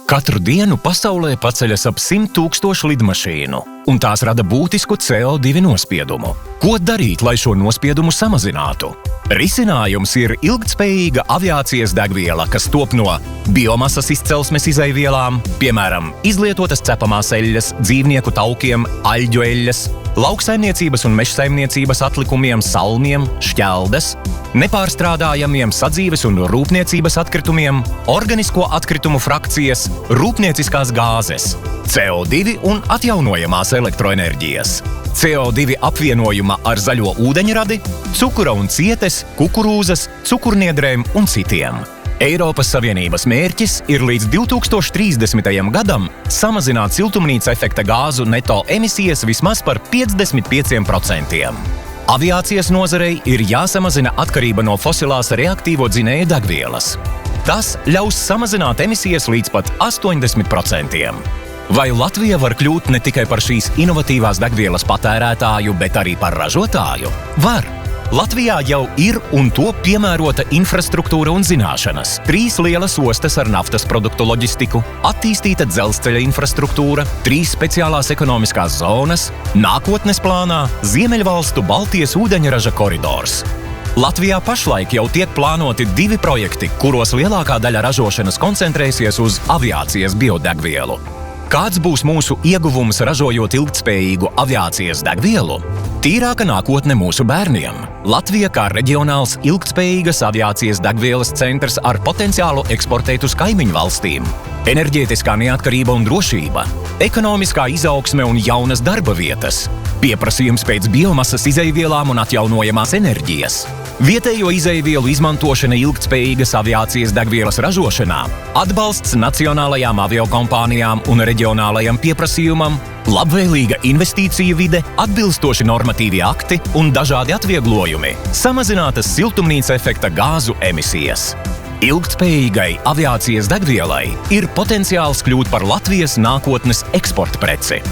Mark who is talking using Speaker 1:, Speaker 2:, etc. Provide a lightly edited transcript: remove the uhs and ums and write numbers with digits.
Speaker 1: Katru dienu pasaulē paceļas ap 100 000 lidmašīnu, un tās rada būtisku CO2 nospiedumu. Ko darīt, lai šo nospiedumu samazinātu? Risinājums ir ilgtspējīga aviācijas degviela, kas top no biomasas izcelsmes izejvielām, piemēram, izlietotas cepamās eļļas, dzīvnieku taukiem, aļģu eļļas, lauksaimniecības un mežsaimniecības atlikumiem, salmiem, šķeldes, nepārstrādājamiem sadzīves un rūpniecības atkritumiem, organisko atkritumu frakcijas, rūpnieciskās gāzes, CO2 un atjaunojamās elektroenerģijas, CO2 apvienojuma ar zaļo ūdeņradi, cukura un cietes, kukurūzas, cukurniedrēm un citiem. Eiropas Savienības mērķis ir līdz 2030. gadam samazināt siltumnīca efekta gāzu neto emisijas vismaz par 55%. Aviācijas nozarei ir jāsamazina atkarība no fosilās reaktīvo dzinēju degvielas. Tas ļaus samazināt emisijas līdz pat 80%. Vai Latvija var kļūt ne tikai par šīs inovatīvās degvielas patērētāju, bet arī par ražotāju? Var! Latvijā jau ir un top piemērota infrastruktūra un zināšanas. 3 lielas ostas ar naftas produktu loģistiku, attīstīta dzelzceļa infrastruktūra, 3 speciālās ekonomiskās zonas, nākotnes plānā Ziemeļvalstu Baltijas ūdeņraža koridors. Latvijā pašlaik jau tiek plānoti 2 projekti, kuros lielākā daļa ražošanas koncentrēsies uz aviācijas biodegvielu. Kāds būs mūsu ieguvums ražojot ilgtspējīgu aviācijas degvielu? Tīrāka nākotne mūsu bērniem. Latvija kā reģionāls ilgtspējīgas aviācijas degvielas centrs ar potenciālu eksportēt uz kaimiņu valstīm. Enerģētiskā neatkarība un drošība, ekonomiskā izaugsme un jaunas darba vietas, pieprasījums pēc biomasas izejvielām un atjaunojamās enerģijas, vietējo izejvielu izmantošana ilgtspējīgas aviācijas degvielas ražošanā, atbalsts nacionālajām aviokompānijām un reģionālajam pieprasījumam, labvēlīga investīciju vide, atbilstoši normatīvi akti un dažādi atvieglojumi, samazinātas siltumnīca efekta gāzu emisijas. Ilgtspējīgai aviācijas degvielai ir potenciāls kļūt par Latvijas nākotnes eksporta preci.